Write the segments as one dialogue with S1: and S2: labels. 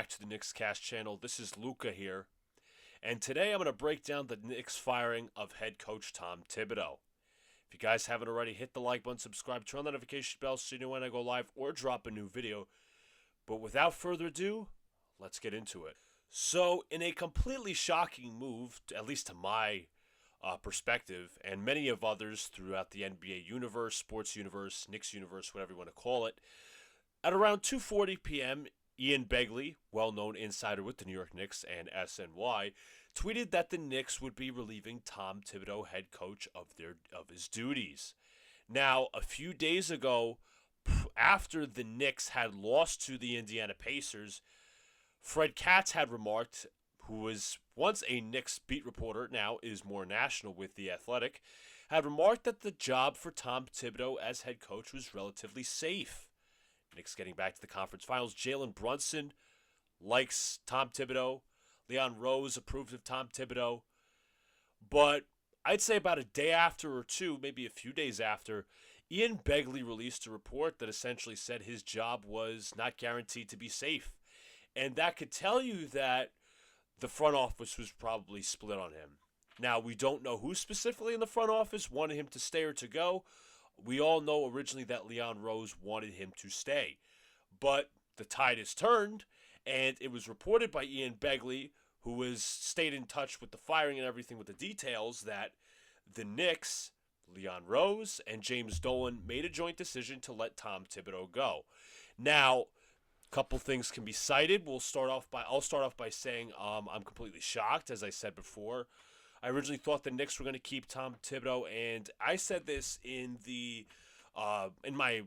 S1: back to the Knickscast channel. This is Luca here, and today I'm going to break down the Knicks firing of head coach Tom Thibodeau. If you guys haven't already, hit the like button, subscribe, turn on the notification bell so you know when I go live or drop a new video. But without further ado, let's get into it. So, in a completely shocking move, at least to my perspective, and many of others throughout the NBA universe, sports universe, Knicks universe, whatever you want to call it, at around 2:40 p.m., Ian Begley, well-known insider with the New York Knicks and SNY, tweeted that the Knicks would be relieving Tom Thibodeau, head coach, of his duties. Now, a few days ago, after the Knicks had lost to the Indiana Pacers, Fred Katz had remarked, who was once a Knicks beat reporter, now is more national with The Athletic, had remarked that the job for Tom Thibodeau as head coach was relatively safe. Knicks getting back to the conference finals. Jalen Brunson likes Tom Thibodeau. Leon Rose approves of Tom Thibodeau. But I'd say about a day after or two, maybe a few days after, Ian Begley released a report that essentially said his job was not guaranteed to be safe. And that could tell you that the front office was probably split on him. Now, we don't know who specifically in the front office wanted him to stay or to go. We all know originally that Leon Rose wanted him to stay. But the tide has turned, and it was reported by Ian Begley, who has stayed in touch with the firing and everything with the details, that the Knicks, Leon Rose, and James Dolan made a joint decision to let Tom Thibodeau go. Now, a couple things can be cited. I'll start off by saying I'm completely shocked, as I said before. I originally thought the Knicks were going to keep Tom Thibodeau, and I said this in my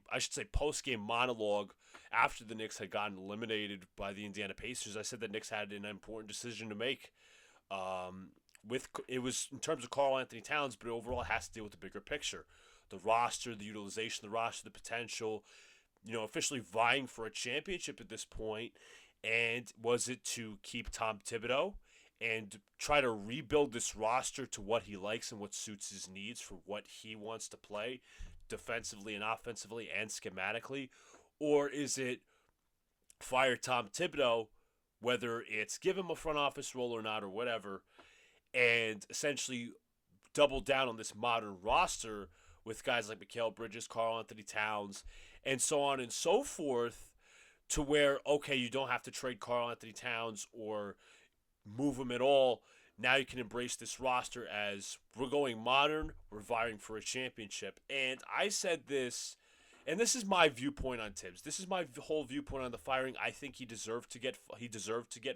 S1: post-game monologue after the Knicks had gotten eliminated by the Indiana Pacers. I said the Knicks had an important decision to make. It was in terms of Karl-Anthony Towns, but overall it has to deal with the bigger picture. The roster, the utilization, the roster, the potential, officially vying for a championship at this point. And was it to keep Tom Thibodeau and try to rebuild this roster to what he likes and what suits his needs for what he wants to play defensively and offensively and schematically? Or is it fire Tom Thibodeau, whether it's give him a front office role or not or whatever, and essentially double down on this modern roster with guys like Mikal Bridges, Karl-Anthony Towns, and so on and so forth, to where, okay, you don't have to trade Karl-Anthony Towns or move him at all. Now you can embrace this roster as we're going modern, we're vying for a championship. And I said this, and this is my viewpoint on Tibbs. This is my whole viewpoint on the firing. I think he deserved to get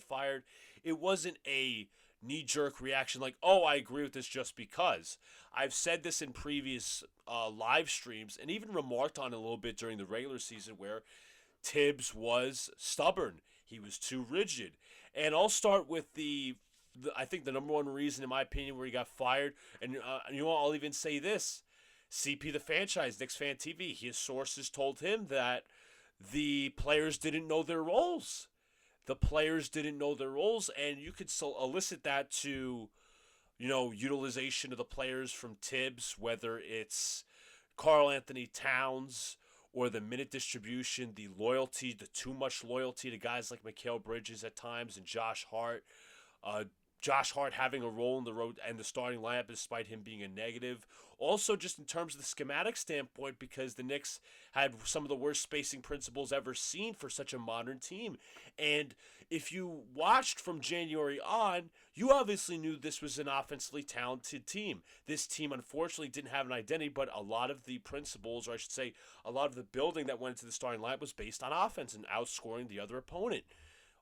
S1: fired. It wasn't a knee-jerk reaction like, oh, I agree with this just because. I've said this in previous live streams and even remarked on it a little bit during the regular season where Tibbs was stubborn. He was too rigid. And I'll start with I think the number one reason, in my opinion, where he got fired, and I'll even say this. CP the franchise, Knicks Fan TV, his sources told him that the players didn't know their roles. The players didn't know their roles, and you could elicit that to, utilization of the players from Tibbs, whether it's Karl-Anthony Towns or the minute distribution, the loyalty, the too much loyalty to guys like Mikal Bridges at times and Josh Hart. Josh Hart having a role in the road and the starting lineup despite him being a negative. Also, just in terms of the schematic standpoint, because the Knicks had some of the worst spacing principles ever seen for such a modern team. And if you watched from January on, you obviously knew this was an offensively talented team. This team, unfortunately, didn't have an identity, but a lot of the principles, or I should say, a lot of the building that went into the starting lineup was based on offense and outscoring the other opponent.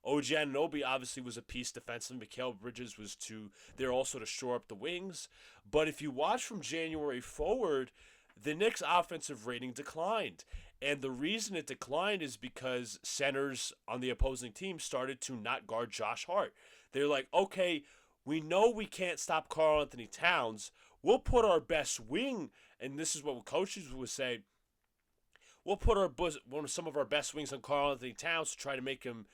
S1: OG Anunoby obviously was a piece defensively. Mikal Bridges was there also to shore up the wings. But if you watch from January forward, the Knicks' offensive rating declined. And the reason it declined is because centers on the opposing team started to not guard Josh Hart. They're like, okay, we know we can't stop Karl-Anthony Towns. We'll put our best wing, and this is what coaches would say, we'll put some of our best wings on Karl-Anthony Towns to try to make him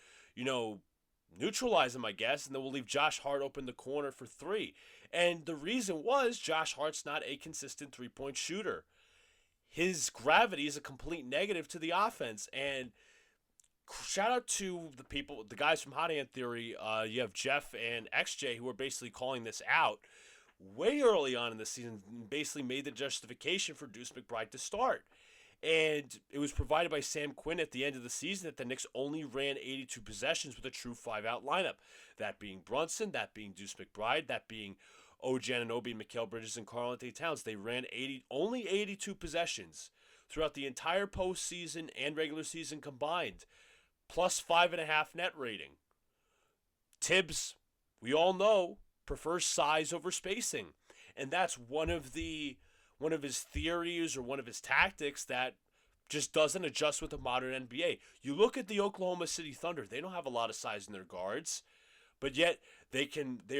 S1: neutralize him, I guess, and then we'll leave Josh Hart open the corner for three. And the reason was Josh Hart's not a consistent three-point shooter. His gravity is a complete negative to the offense, and shout out to the guys from Hot Hand Theory. You have Jeff and XJ who are basically calling this out way early on in the season, basically made the justification for Deuce McBride to start. And it was provided by Sam Quinn at the end of the season that the Knicks only ran 82 possessions with a true 5-out lineup. That being Brunson, that being Deuce McBride, that being OG Anunoby, Mikal Bridges, and Karl-Anthony Towns. They ran only 82 possessions throughout the entire postseason and regular season combined, plus 5.5 net rating. Tibbs, we all know, prefers size over spacing, and that's one of his theories or one of his tactics that just doesn't adjust with the modern NBA. You look at the Oklahoma City Thunder; they don't have a lot of size in their guards, but yet they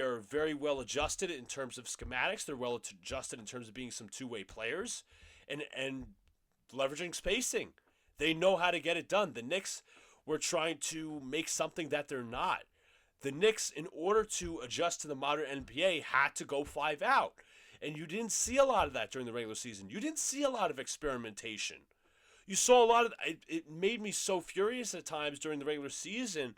S1: are very well adjusted in terms of schematics. They're well adjusted in terms of being some two-way players and leveraging spacing. They know how to get it done. The Knicks were trying to make something that they're not. The Knicks, in order to adjust to the modern NBA, had to go 5-out. And you didn't see a lot of that during the regular season. You didn't see a lot of experimentation. You saw a lot of it made me so furious at times during the regular season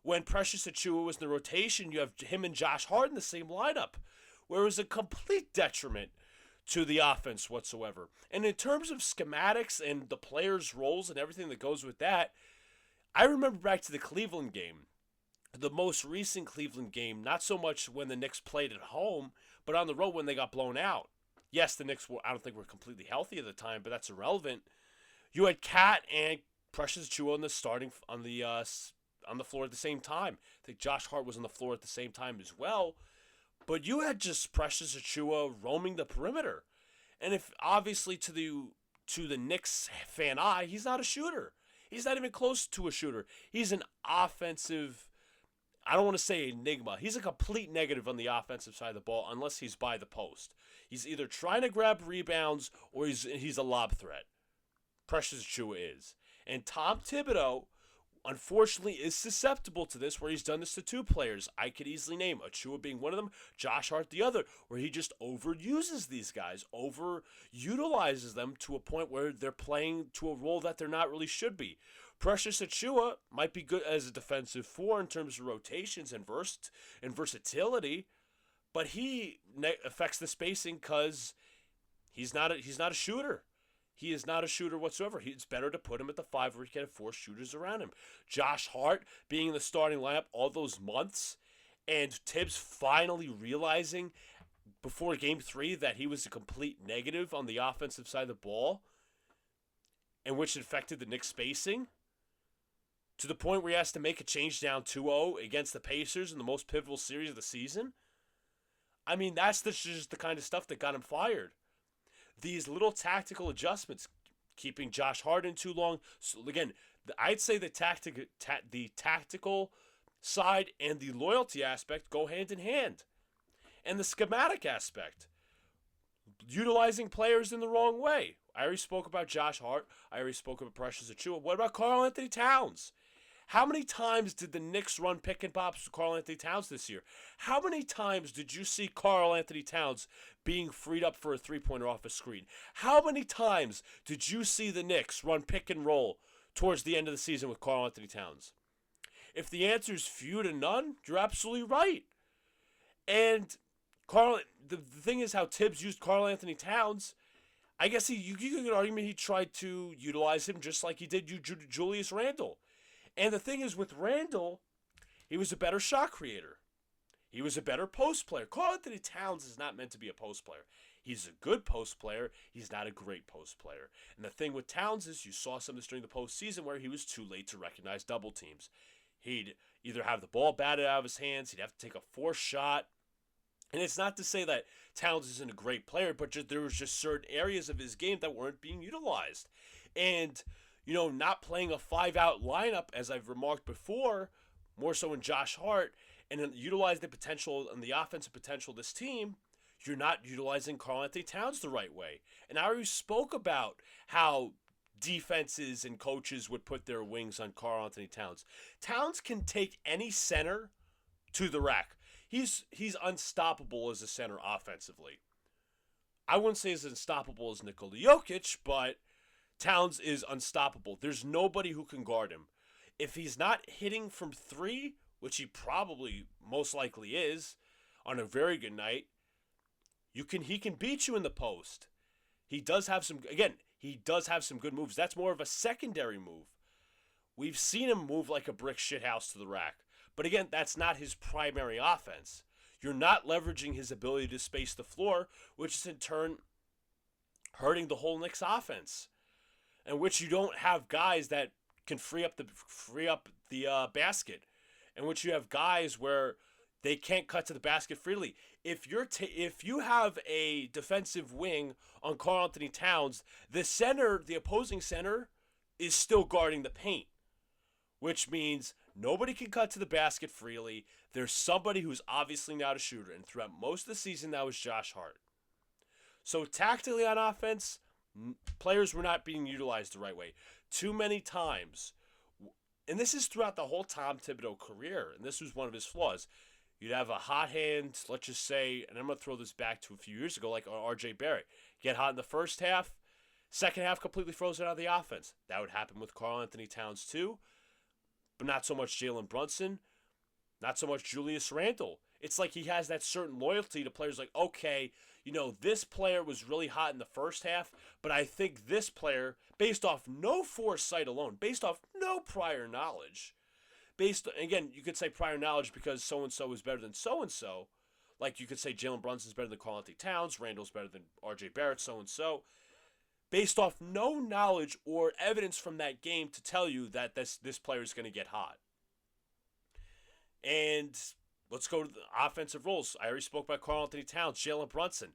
S1: when Precious Achiuwa was in the rotation. You have him and Josh Hart in the same lineup, where it was a complete detriment to the offense whatsoever. And in terms of schematics and the players' roles and everything that goes with that, I remember back to the Cleveland game, the most recent Cleveland game, not so much when the Knicks played at home, but on the road when they got blown out. Yes, the Knicks I don't think were completely healthy at the time, but that's irrelevant. You had Cat and Precious Achiuwa on the floor at the same time. I think Josh Hart was on the floor at the same time as well. But you had just Precious Achiuwa roaming the perimeter. And if obviously to the Knicks fan eye, he's not a shooter. He's not even close to a shooter. He's an offensive, I don't want to say enigma. He's a complete negative on the offensive side of the ball unless he's by the post. He's either trying to grab rebounds or he's a lob threat. Precious Achiuwa is. And Tom Thibodeau, unfortunately, is susceptible to this, where he's done this to two players. I could easily name Achiuwa being one of them, Josh Hart the other, where he just overuses these guys, overutilizes them to a point where they're playing to a role that they're not really should be. Precious Achiuwa might be good as a defensive four in terms of rotations and versatility, but he affects the spacing because he's not a shooter. He is not a shooter whatsoever. It's better to put him at the 5 where he can have 4 shooters around him. Josh Hart being in the starting lineup all those months, and Tibbs finally realizing before Game 3 that he was a complete negative on the offensive side of the ball, and which affected the Knicks' spacing, to the point where he has to make a change down 2-0 against the Pacers in the most pivotal series of the season. I mean, that's just the kind of stuff that got him fired. These little tactical adjustments, keeping Josh Hart in too long. So again, I'd say the tactical side and the loyalty aspect go hand in hand. And the schematic aspect, utilizing players in the wrong way. I already spoke about Josh Hart. I already spoke about Precious Achiuwa. What about Karl-Anthony Towns? How many times did the Knicks run pick and pops with Karl-Anthony Towns this year? How many times did you see Karl-Anthony Towns being freed up for a three-pointer off a screen? How many times did you see the Knicks run pick and roll towards the end of the season with Karl-Anthony Towns? If the answer is few to none, you're absolutely right. And the thing is how Tibbs used Karl-Anthony Towns. I guess you could argue he tried to utilize him just like he did Julius Randle. And the thing is, with Randle, he was a better shot creator. He was a better post player. Karl-Anthony Towns is not meant to be a post player. He's a good post player. He's not a great post player. And the thing with Towns is you saw some of this during the postseason where he was too late to recognize double teams. He'd either have the ball batted out of his hands, he'd have to take a forced shot. And it's not to say that Towns isn't a great player, but there was just certain areas of his game that weren't being utilized. And not playing a 5-out lineup, as I've remarked before, more so in Josh Hart, and utilize the potential and the offensive potential of this team, you're not utilizing Karl-Anthony Towns the right way. And I already spoke about how defenses and coaches would put their wings on Karl-Anthony Towns. Towns can take any center to the rack. He's unstoppable as a center offensively. I wouldn't say as unstoppable as Nikola Jokic, but Towns is unstoppable. There's nobody who can guard him. if he's not hitting from three, which he probably most likely is on a very good night, he can beat you in the post. He does have some good moves. That's more of a secondary move. We've seen him move like a brick shithouse to the rack. But again, that's not his primary offense. You're not leveraging his ability to space the floor, which is in turn hurting the whole Knicks offense. In which you don't have guys that can free up the basket. In which you have guys where they can't cut to the basket freely. If you have a defensive wing on Karl Anthony Towns, the opposing center, is still guarding the paint, which means nobody can cut to the basket freely. There's somebody who's obviously not a shooter, and throughout most of the season, that was Josh Hart. So tactically on offense, players were not being utilized the right way. Too many times, and this is throughout the whole Tom Thibodeau career, and this was one of his flaws. You'd have a hot hand, let's just say, and I'm going to throw this back to a few years ago, like R.J. Barrett. Get hot in the first half, second half completely frozen out of the offense. That would happen with Karl Anthony Towns too, but not so much Jalen Brunson, not so much Julius Randle. It's like he has that certain loyalty to players like, okay, this player was really hot in the first half, but I think this player, based off no foresight alone, based off no prior knowledge, again, you could say prior knowledge because so-and-so is better than so-and-so. Like you could say Jalen Brunson's better than Karl Anthony Towns, Randall's better than R.J. Barrett, so-and-so. Based off no knowledge or evidence from that game to tell you that this player is going to get hot. And let's go to the offensive roles. I already spoke about Karl Anthony Towns, Jalen Brunson.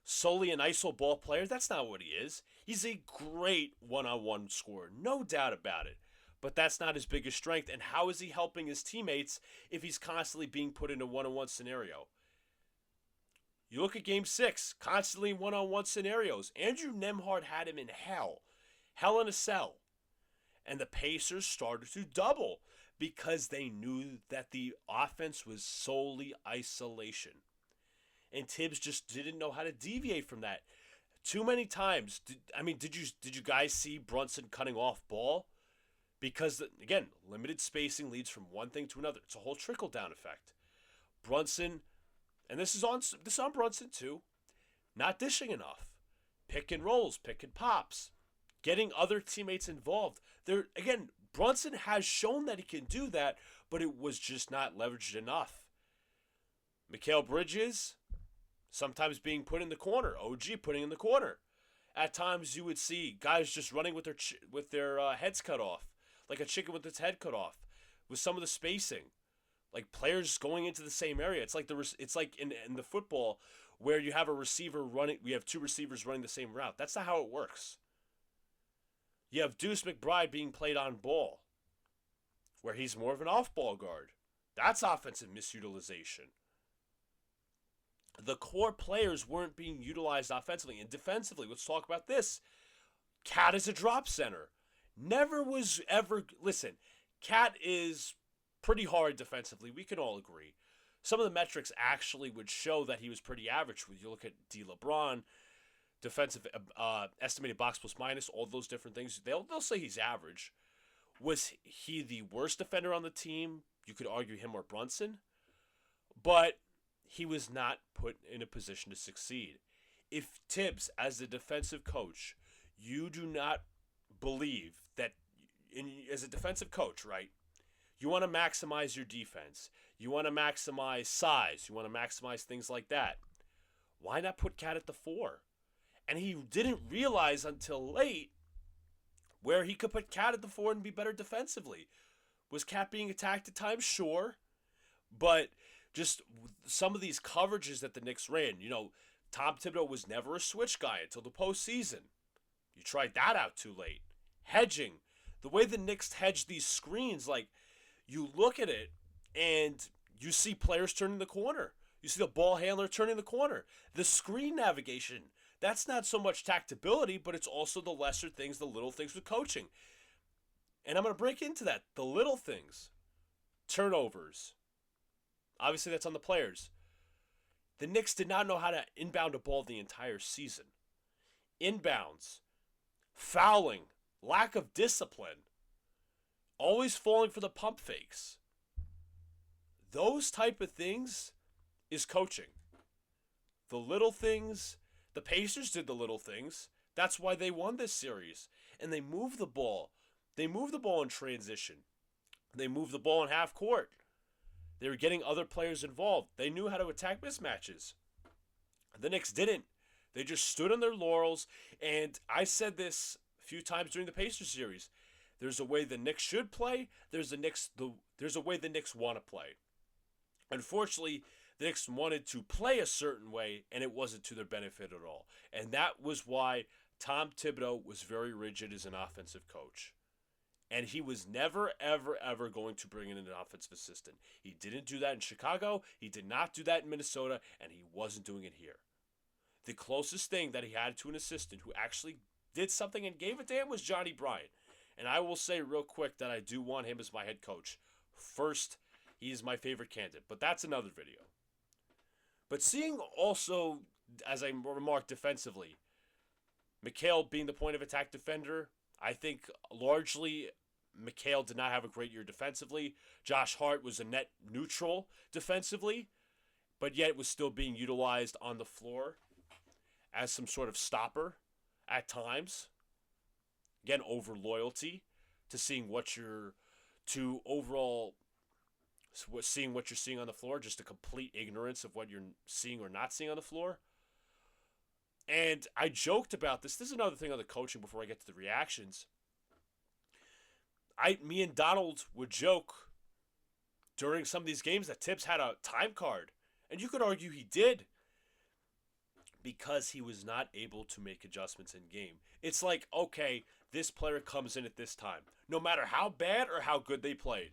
S1: Solely an ISO ball player, that's not what he is. He's a great one-on-one scorer, no doubt about it. But that's not his biggest strength. And how is he helping his teammates if he's constantly being put in a one-on-one scenario? You look at Game 6, constantly one-on-one scenarios. Andrew Nembhard had him in hell in a cell. And the Pacers started to double because they knew that the offense was solely isolation. And Tibbs just didn't know how to deviate from that. Too many times. Did you guys see Brunson cutting off ball? Because, again, limited spacing leads from one thing to another. It's a whole trickle-down effect. Brunson, and this is on Brunson too, not dishing enough. Pick and rolls, pick and pops, getting other teammates involved. Again, Brunson has shown that he can do that, but it was just not leveraged enough. Mikal Bridges, sometimes being put in the corner. OG putting in the corner. At times you would see guys just running with their heads cut off. Like a chicken with its head cut off, with some of the spacing, like players going into the same area. It's like in the football where you have a receiver running. We have two receivers running the same route. That's not how it works. You have Deuce McBride being played on ball, where he's more of an off-ball guard. That's offensive misutilization. The core players weren't being utilized offensively and defensively. Let's talk about this. Cat is a drop center. Never was ever. Listen, Cat is pretty hard defensively. We can all agree. Some of the metrics actually would show that he was pretty average. You look at D. LeBron, defensive estimated box plus minus, all those different things. They'll say he's average. Was he the worst defender on the team? You could argue him or Brunson. But he was not put in a position to succeed. If Tibbs, as the defensive coach, you do not believe that as a defensive coach, right? You want to maximize your defense. You want to maximize size. You want to maximize things like that. Why not put Cat at the 4? And he didn't realize until late where he could put Cat at the 4 and be better defensively. Was Cat being attacked at times? Sure. But just some of these coverages that the Knicks ran, Tom Thibodeau was never a switch guy until the postseason. You tried that out too late. Hedging. The way the Knicks hedge these screens, like, you look at it and you see players turning the corner. You see the ball handler turning the corner. The screen navigation, that's not so much tactability, but it's also the lesser things, the little things with coaching. And I'm going to break into that. The little things. Turnovers. Obviously, that's on the players. The Knicks did not know how to inbound a ball the entire season. Inbounds. Fouling. Lack of discipline. always falling for the pump fakes. Those type of things is coaching. The little things, the Pacers did the little things. That's why they won this series. And they moved the ball. They moved the ball in transition. They moved the ball in half court. They were getting other players involved. They knew how to attack mismatches. The Knicks didn't. They just stood on their laurels. And I said this a few times during the Pacers series. There's a way the Knicks should play. There's a way the Knicks want to play. Unfortunately, the Knicks wanted to play a certain way, and it wasn't to their benefit at all. And that was why Tom Thibodeau was very rigid as an offensive coach. And he was never, ever, ever going to bring in an offensive assistant. He didn't do that in Chicago. He did not do that in Minnesota, and he wasn't doing it here. The closest thing that he had to an assistant who actually did something and gave a damn was Johnny Bryant. And I will say real quick that I do want him as my head coach. First, he is my favorite candidate, but that's another video. But seeing also, as I remarked defensively, Mikal being the point of attack defender, I think largely Mikal did not have a great year defensively. Josh Hart was a net neutral defensively, but yet was still being utilized on the floor as some sort of stopper at times. Again, over loyalty to seeing what you're, to overall seeing what you're seeing on the floor, just a complete ignorance of what you're seeing or not seeing on the floor. And I joked about this. This is another thing on the coaching before I get to the reactions. Me and Donald would joke during some of these games that Tibbs had a time card. And you could argue he did, because he was not able to make adjustments in game. It's like, okay, this player comes in at this time, no matter how bad or how good they played.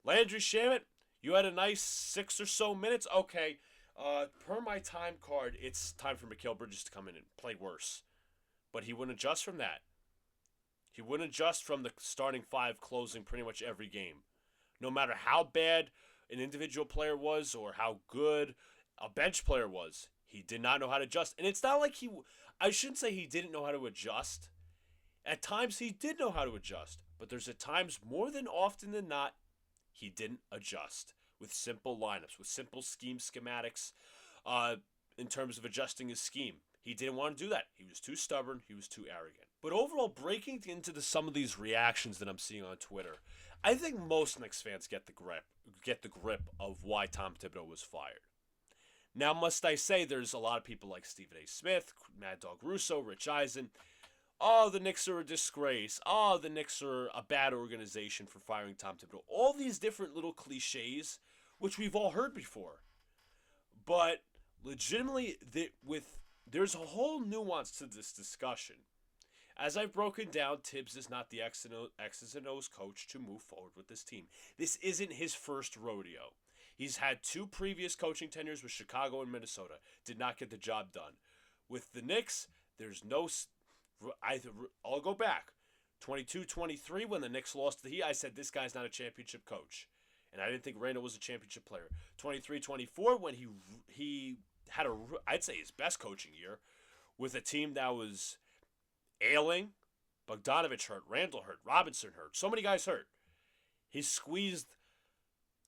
S1: Landry Shamet, you had a nice 6 or so minutes. Okay, per my time card, it's time for Mikal Bridges to come in and play worse. But he wouldn't adjust from that. He wouldn't adjust from the starting five closing pretty much every game. No matter how bad an individual player was or how good a bench player was, he did not know how to adjust. And it's not like I shouldn't say he didn't know how to adjust. At times he did know how to adjust. But there's at times, more than often than not, he didn't adjust with simple lineups, with simple schematics in terms of adjusting his scheme. He didn't want to do that. He was too stubborn. He was too arrogant. But overall, breaking into some of these reactions that I'm seeing on Twitter, I think most Knicks fans get the grip of why Tom Thibodeau was fired. Now, must I say, there's a lot of people like Stephen A. Smith, Mad Dog Russo, Rich Eisen. Oh, the Knicks are a disgrace. Oh, the Knicks are a bad organization for firing Tom Thibodeau. All these different little cliches, which we've all heard before. But legitimately, there's a whole nuance to this discussion. As I've broken down, Tibbs is not the X's and O's coach to move forward with this team. This isn't his first rodeo. He's had 2 previous coaching tenures with Chicago and Minnesota. Did not get the job done. With the Knicks, there's no... I'll go back. 22-23, when the Knicks lost to the Heat, I said this guy's not a championship coach. And I didn't think Randall was a championship player. 23-24, when he had I'd say his best coaching year, with a team that was ailing. Bogdanovich hurt, Randall hurt, Robinson hurt, so many guys hurt. He squeezed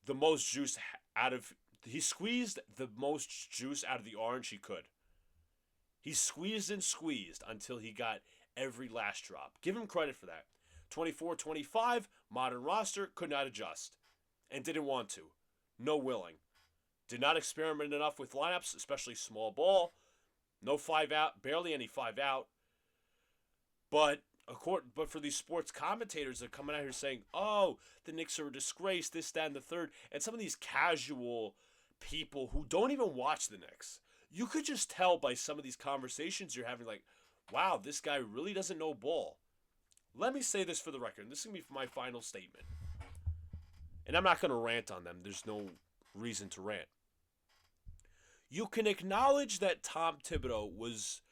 S1: the most juice out of the orange he could. He squeezed and squeezed until he got every last drop. Give him credit for that. 24-25, modern roster, could not adjust. And didn't want to. No willing. Did not experiment enough with lineups, especially small ball. No 5 out, barely any 5 out. But for these sports commentators that are coming out here saying, oh, the Knicks are a disgrace, this, that, and the third. And some of these casual people who don't even watch the Knicks, you could just tell by some of these conversations you're having, like, wow, this guy really doesn't know ball. Let me say this for the record. This is going to be my final statement. And I'm not going to rant on them. There's no reason to rant. You can acknowledge that Tom Thibodeau was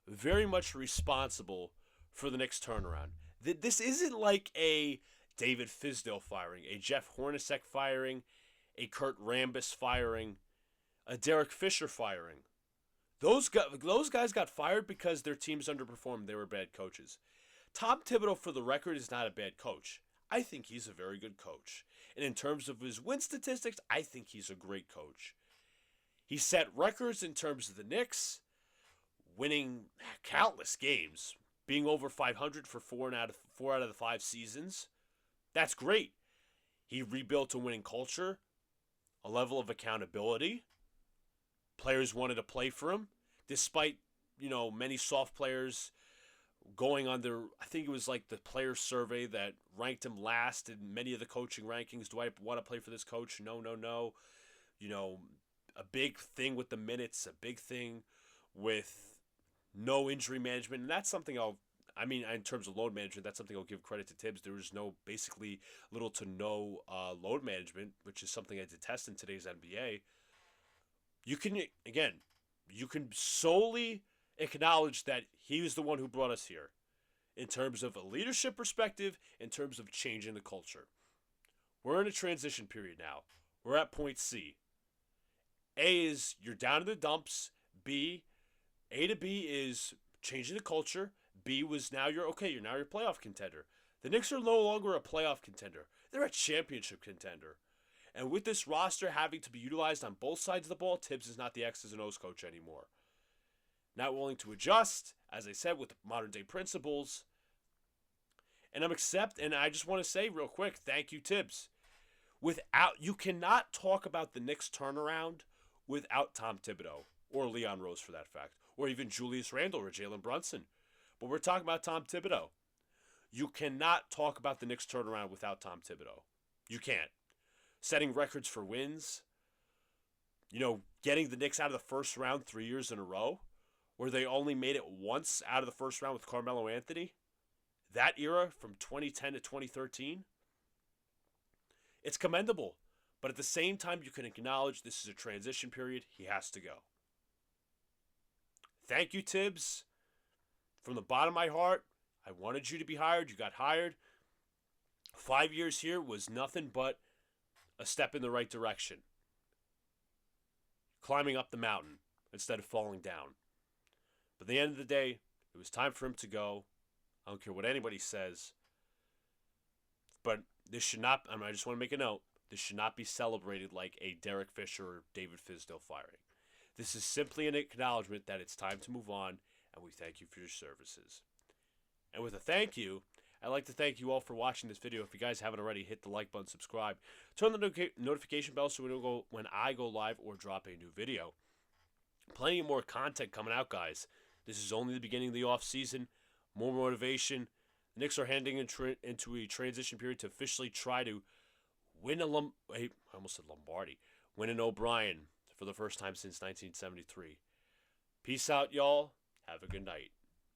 S1: very much responsible for the Knicks turnaround. This isn't like a David Fizdale firing, a Jeff Hornacek firing, a Kurt Rambis firing, a Derek Fisher firing. Those guys got fired because their teams underperformed. They were bad coaches. Tom Thibodeau, for the record, is not a bad coach. I think he's a very good coach. And in terms of his win statistics, I think he's a great coach. He set records in terms of the Knicks, winning countless games, being over 500 for four out of the 5 seasons. That's great. He rebuilt a winning culture, a level of accountability. Players wanted to play for him, despite many soft players going on their. I think it was like the player survey that ranked him last in many of the coaching rankings. Do I want to play for this coach? No, no, no. A big thing with the minutes, a big thing with no injury management, and that's something in terms of load management, that's something I'll give credit to Tibbs. There was basically little to no load management, which is something I detest in today's NBA. You can solely acknowledge that he was the one who brought us here in terms of a leadership perspective, in terms of changing the culture. We're in a transition period now. We're at point C. A is you're down in the dumps. A to B is changing the culture. B was you're now your playoff contender. The Knicks are no longer a playoff contender. They're a championship contender. And with this roster having to be utilized on both sides of the ball, Tibbs is not the X's and O's coach anymore. Not willing to adjust, as I said, with modern day principles. And I just want to say real quick, thank you, Tibbs. You cannot talk about the Knicks turnaround without Tom Thibodeau, or Leon Rose for that fact, or even Julius Randle or Jalen Brunson. But we're talking about Tom Thibodeau. You cannot talk about the Knicks turnaround without Tom Thibodeau. You can't. Setting records for wins, getting the Knicks out of the first round 3 years in a row, where they only made it once out of the first round with Carmelo Anthony. That era from 2010 to 2013, it's commendable. But at the same time, you can acknowledge this is a transition period. He has to go. Thank you, Tibbs. From the bottom of my heart, I wanted you to be hired. You got hired. 5 years here was nothing but a step in the right direction. Climbing up the mountain instead of falling down. But at the end of the day, it was time for him to go. I don't care what anybody says. But this should not, I just want to make a note, this should not be celebrated like a Derek Fisher or David Fizdale firing. This is simply an acknowledgement that it's time to move on, and we thank you for your services. And with a thank you, I'd like to thank you all for watching this video. If you guys haven't already, hit the like button, subscribe. Turn the notification bell so when I go live or drop a new video. Plenty more content coming out, guys. This is only the beginning of the off season. More motivation. The Knicks are heading into a transition period to officially try to win I almost said Lombardi. Win an O'Brien for the first time since 1973. Peace out, y'all. Have a good night.